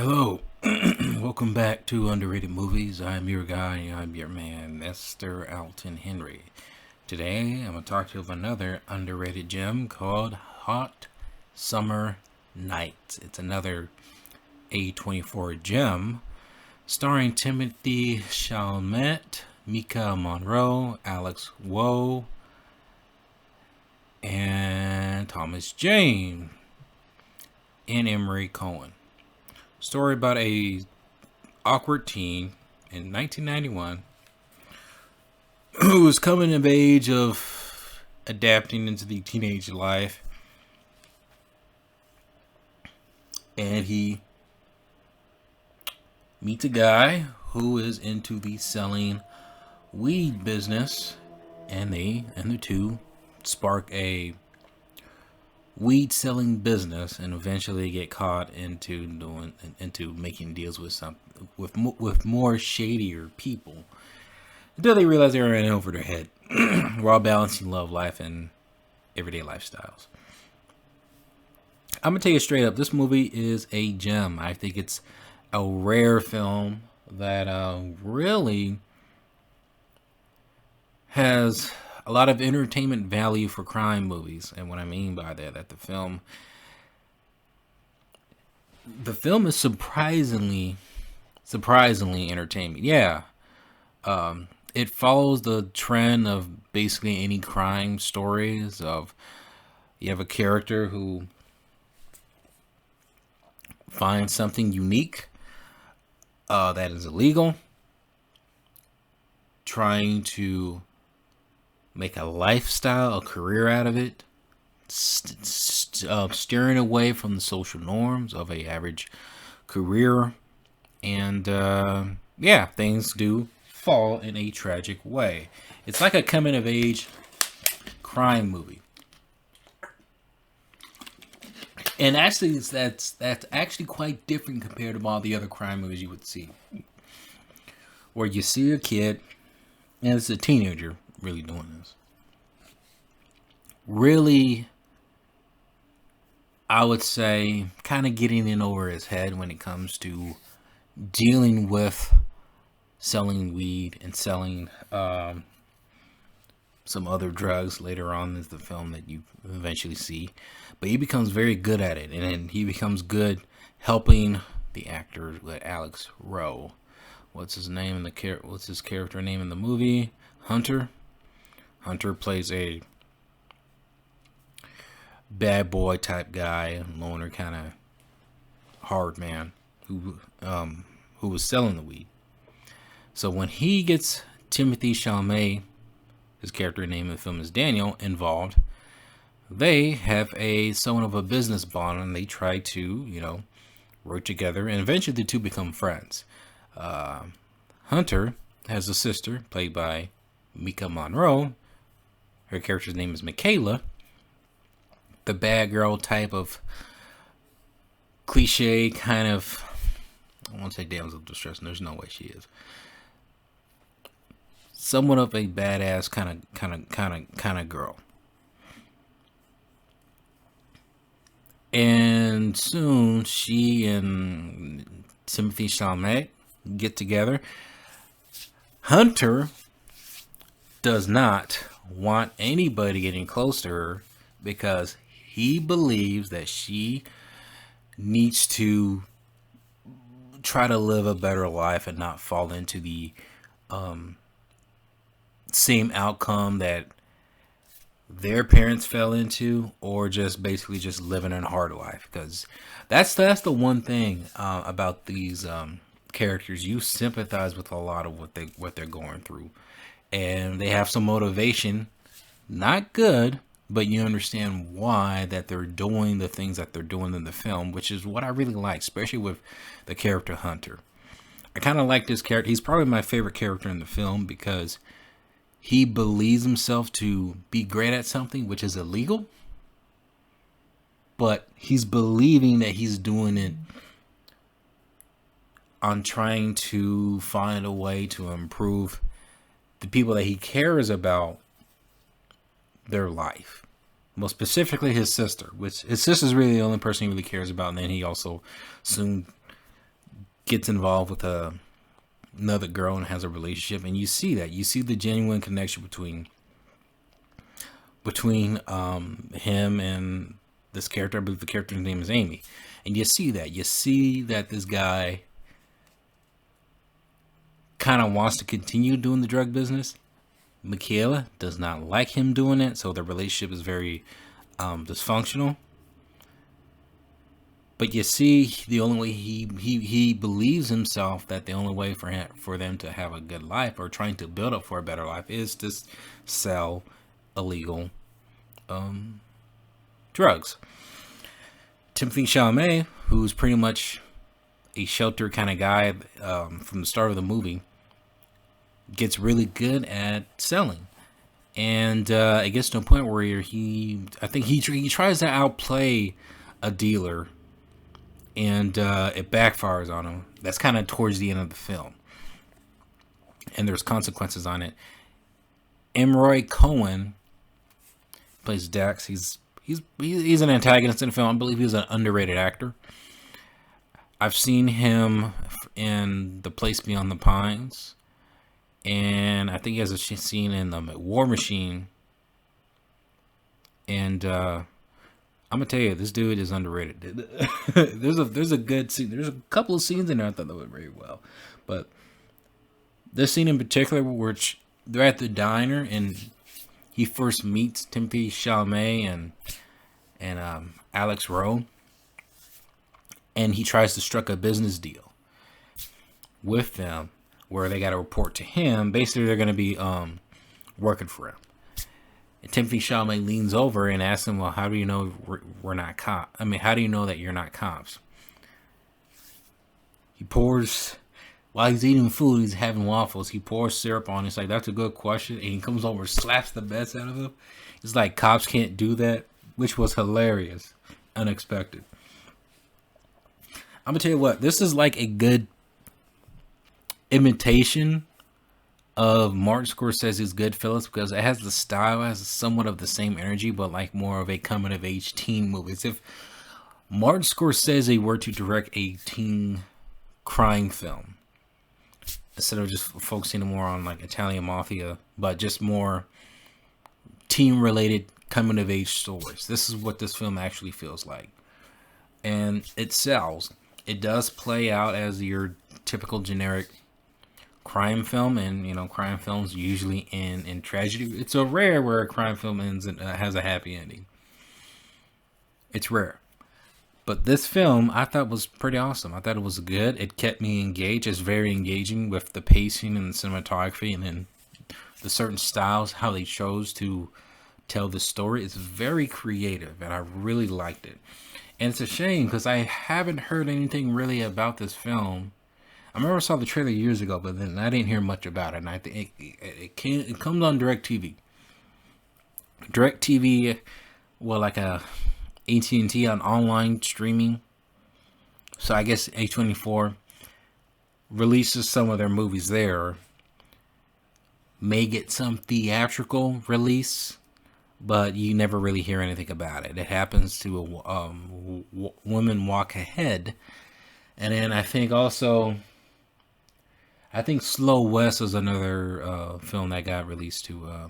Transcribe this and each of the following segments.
Hello, welcome back to Underrated Movies. I'm your guy, I'm your man, Mr. Alton Henry. Today, I'm going to talk to you about another underrated gem called Hot Summer Nights. It's another A24 gem starring Timothy Chalamet, Mika Monroe, Alex Woe, and Thomas Jane, and Emery Cohen. Story about a awkward teen in 1991 who was coming of age of adapting into the teenage life, and he meets a guy who is into the selling weed business, and the two spark a weed selling business, and eventually get caught into making deals with more shadier people until they realize they were in over their head while balancing love life and everyday lifestyles. I'm gonna take it straight up. This movie is a gem. I think it's a rare film that really has a lot of entertainment value for crime movies. And what I mean by that the film is surprisingly entertaining. Yeah. It follows the trend of basically any crime stories of you have a character who finds something unique that is illegal, trying to make a lifestyle, a career out of it, steering away from the social norms of a average career, and things do fall in a tragic way. It's like a coming of age crime movie, and actually that's actually quite different compared to all the other crime movies you would see, where you see a kid and it's a teenager really doing this. Really, I would say, kind of getting in over his head when it comes to dealing with selling weed and selling some other drugs later on in the film that you eventually see. But he becomes very good at it, and then he becomes good helping the actor with Alex Rowe. What's his character name in the movie? Hunter. Hunter plays a bad boy type guy, loner kind of hard man who was selling the weed. So when he gets Timothy Chalamet, his character name in the film is Daniel, involved, they have somewhat of a business bond, and they try to work together, and eventually the two become friends. Hunter has a sister played by Mika Monroe. Her character's name is Michaela. The bad girl type of cliche kind of, I won't say damsel of distress, and there's no way she is. Somewhat of a badass kind of girl. And soon she and Timothy Chalamet get together. Hunter does not want anybody getting close to her because he believes that she needs to try to live a better life and not fall into the same outcome that their parents fell into, or just basically just living a hard life. Because that's the one thing about these characters. You sympathize with a lot of what they're going through, and they have some motivation, not good, but you understand why that they're doing the things that they're doing in the film, which is what I really like, especially with the character Hunter. I kind of like this character. He's probably my favorite character in the film because he believes himself to be great at something which is illegal, but he's believing that he's doing it on trying to find a way to improve the people that he cares about, their life. Most specifically his sister, which his sister's really the only person he really cares about, and then he also soon gets involved with another girl and has a relationship, and you see that. You see the genuine connection between him and this character. I believe the character's name is Amy. And you see that. You see that this guy kind of wants to continue doing the drug business. Michaela does not like him doing it, so the relationship is very dysfunctional. But you see, the only way he believes himself that the only way for them to have a good life or trying to build up for a better life is to sell illegal drugs. Timothée Chalamet, who's pretty much a sheltered kind of guy from the start of the movie, gets really good at selling, and it gets to a point where he tries to outplay a dealer, and it backfires on him. That's kind of towards the end of the film, and there's consequences on it. Emroy Cohen plays Dex. He's an antagonist in the film. I believe he's an underrated actor. I've seen him in The Place Beyond the Pines, and I think he has a scene in the War Machine. And I'm gonna tell you, this dude is underrated. there's a good scene. There's a couple of scenes in there I thought that went very well, but this scene in particular, which they're at the diner and he first meets Timothée Chalamet and Alex Rowe, and he tries to struck a business deal with them where they got to report to him. Basically, they're going to be working for him. And Timothée Chalamet leans over and asks him, "Well, how do you know we're not cops? I mean, how do you know that you're not cops?" He pours, while he's eating food, he's having waffles. He pours syrup on. He's like, "That's a good question." And he comes over, slaps the mess out of him. It's like, cops can't do that, which was hilarious, unexpected. I'm gonna tell you what, this is like a good imitation of Martin Scorsese's Goodfellas, because it has the style, has somewhat of the same energy, but like more of a coming of age teen movie. It's if Martin Scorsese were to direct a teen crime film, instead of just focusing more on like Italian mafia, but just more teen related coming of age stories. This is what this film actually feels like. And it sells. It does play out as your typical generic crime film, and you know, crime films usually end in tragedy. It's a rare where a crime film ends and has a happy ending. It's rare. But this film I thought was pretty awesome. I thought it was good. It kept me engaged. It's very engaging with the pacing and the cinematography, and then the certain styles, how they chose to tell the story. It's very creative, and I really liked it. And it's a shame because I haven't heard anything really about this film. I remember I saw the trailer years ago, but then I didn't hear much about it. And I think it comes on DirecTV. DirecTV, well, like a AT&T on online streaming. So I guess A24 releases some of their movies there. May get some theatrical release, but you never really hear anything about it. It happens to a Women Walk Ahead. And then I think Slow West was another film that got released to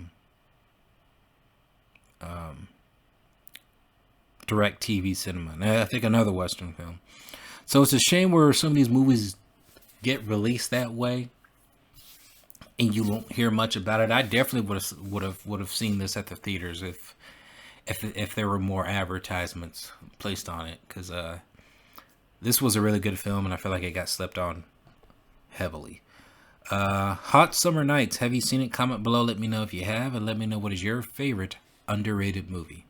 DirecTV Cinema. And I think another Western film. So it's a shame where some of these movies get released that way, and you won't hear much about it. I definitely would have seen this at the theaters if there were more advertisements placed on it, because this was a really good film, and I feel like it got slept on heavily. Hot Summer Nights. Have you seen it? Comment below. Let me know if you have, and let me know what is your favorite underrated movie.